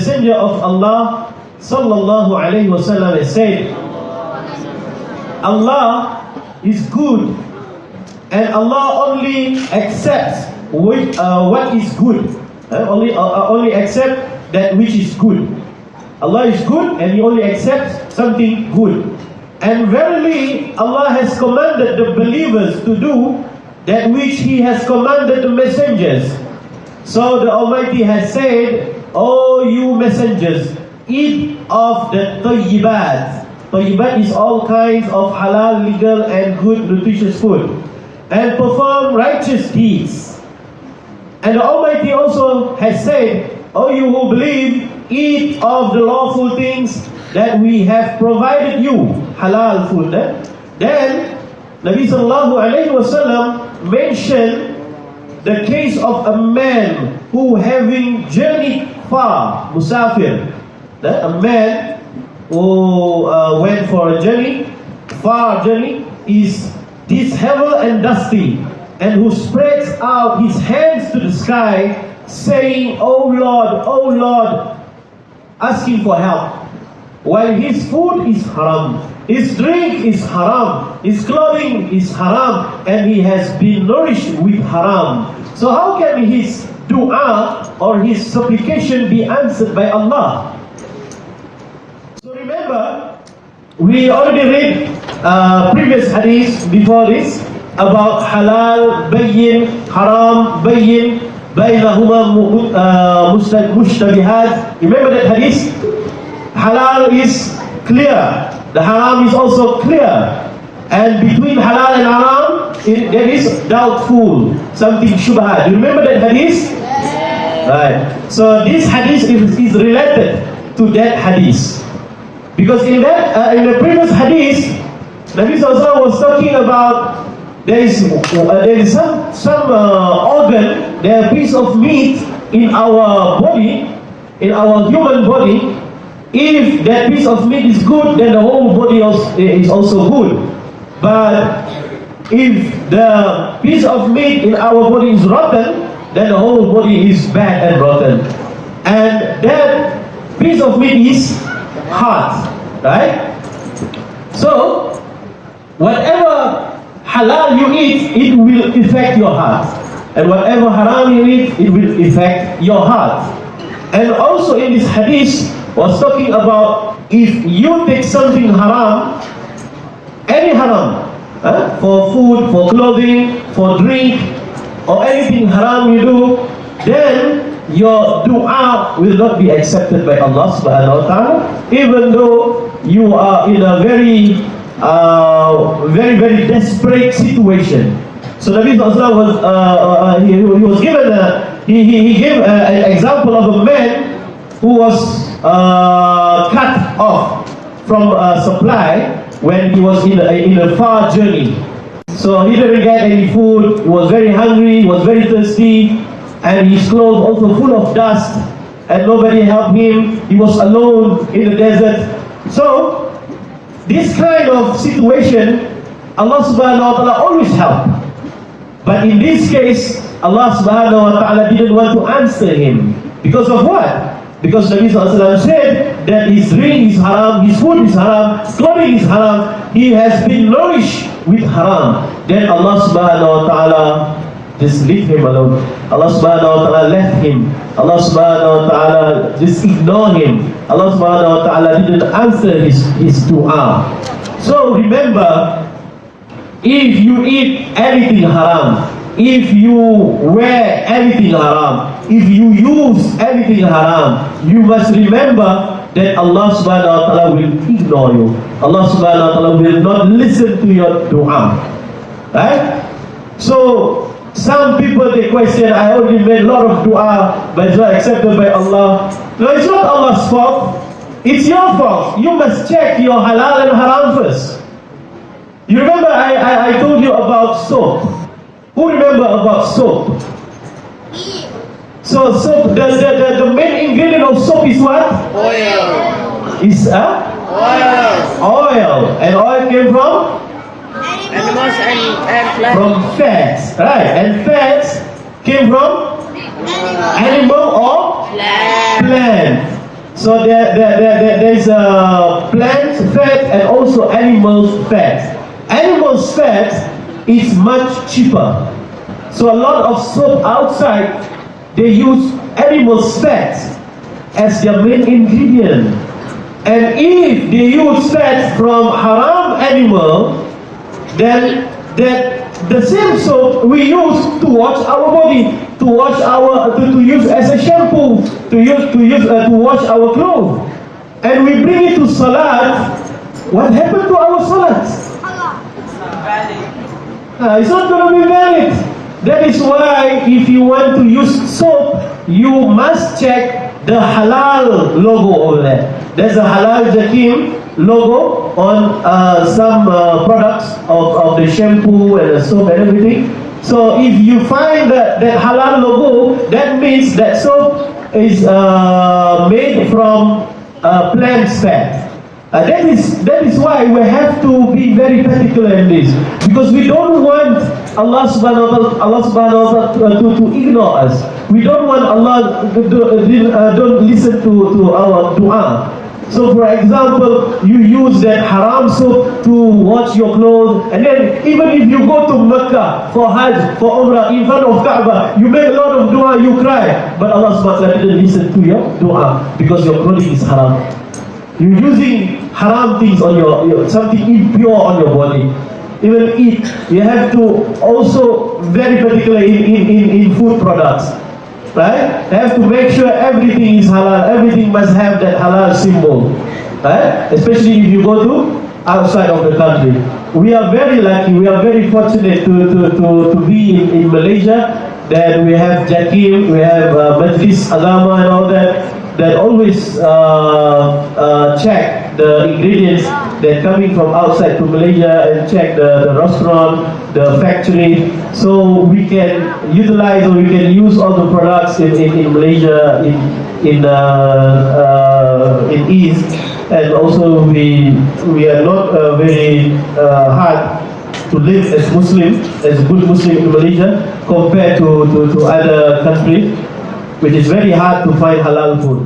Messenger of Allah sallallahu alaihi wasallam has said, Allah is good, and Allah only accepts what is good. Only accept that which is good. Allah is good, and He only accepts something good. And verily, Allah has commanded the believers to do that which He has commanded the messengers. So the Almighty has said, "O you messengers, eat of the tayyibat." Tayyibat is all kinds of halal, legal and good nutritious food. And perform righteous deeds. And the Almighty also has said, "O you who believe, eat of the lawful things that we have provided you." Halal food. Then Nabi sallallahu alaihi wasallam mentioned the case of a man who having journeyed far, musafir. A man who went for a journey, far journey, is disheveled and dusty, and who spreads out his hands to the sky, saying, "O Lord," asking for help, while his food is haram, his drink is haram, his clothing is haram, and he has been nourished with haram. So how can his dua or his supplication be answered by Allah? So remember, we already read previous hadith before this about halal bayyin, haram bayyin, bainahuma mushtabihat. Remember that hadith? Halal is clear, the haram is also clear, and between halal and haram there is doubtful, something shubhat. You remember that hadith? Right. So this hadith is related to that hadith, because in the previous hadith, Nabi sallallahu alaihi wasallam was talking about there is some organ, there a piece of meat in our body, in our human body. If that piece of meat is good, then the whole body is also good. But if the piece of meat in our body is rotten, then the whole body is bad and rotten. And that piece of meat is heart, right? So whatever halal you eat, it will affect your heart, and whatever haram you eat, it will affect your heart. And also in this hadith was talking about, if you take something haram, any haram, for food, for clothing, for drink, or anything haram you do, then your dua will not be accepted by Allah subhanahu wa ta'ala, even though you are in a very very desperate situation. So Nabi sallallahu alaihi wasallam was given he gave an example of a man who was cut off from supply when he was in a far journey. So he didn't get any food, he was very hungry, he was very thirsty, and his clothes also full of dust, and nobody helped him. He was alone in the desert. So this kind of situation, Allah subhanahu wa ta'ala always help. But in this case, Allah subhanahu wa ta'ala didn't want to answer him. Because of what? Because Nabi sallallahu alaihi wasallam said that his drink is haram, his food is haram, clothing is haram, he has been nourished with haram. Then Allah subhanahu wa ta'ala just leave him alone. Allah subhanahu wa ta'ala left him. Allah subhanahu wa ta'ala just ignore him. Allah subhanahu wa ta'ala didn't answer his dua. So remember, if you eat anything haram, if you wear anything haram, if you use anything haram, you must remember that Allah subhanahu wa ta'ala will ignore you. Allah subhanahu wa ta'ala will not listen to your dua. Right? So some people they question, I already made a lot of dua, but it's not accepted by Allah. No, it's not Allah's fault. It's your fault. You must check your halal and haram first. You remember I told you about soap. Who remember about soap? So soap, the main ingredient of soap is what? Oil. Is Oil. Oil. And oil came from? Animals and plants. From fats, right? And fats came from animal or Plant. plant. So there's plant fat and also animal fat. Animal fat is much cheaper. So a lot of soap outside, they use animal fat as their main ingredient. And if they use fat from haram animal, then the same soap we use to wash our body, to wash our to use as a shampoo, to wash our clothes, and we bring it to salat. What happened to our salat? It's not going to be valid. That is why if you want to use soap, you must check the halal logo over there. There's a halal Zakim logo on some products of the shampoo and the soap and everything. So if you find that halal logo, that means that soap is made from plant fat. That is why we have to be very particular in this, because we don't want Allah subhanahu wa ta'ala to ignore us. We don't want Allah don't listen to our dua. So for example, you use that haram soap to wash your clothes, and then even if you go to Mecca for Hajj, for Umrah, in front of Kaaba, you make a lot of dua, you cry, but Allah subhanahu wa ta'ala didn't listen to your dua because your clothing is haram. You're using haram things on your something impure on your body. Even eat, you have to also very particular in food products. Right? You have to make sure everything is halal, everything must have that halal symbol. Right? Especially if you go to outside of the country. We are very lucky, we are very fortunate to be in Malaysia, that we have Jakim, we have Majlis Agama and all that always check the ingredients that coming from outside to Malaysia and check the restaurant, the factory, so we can utilize or we can use all the products in Malaysia in ease, and also we are not very hard to live as Muslim, as a good Muslim in Malaysia compared to other countries, which is very hard to find halal food.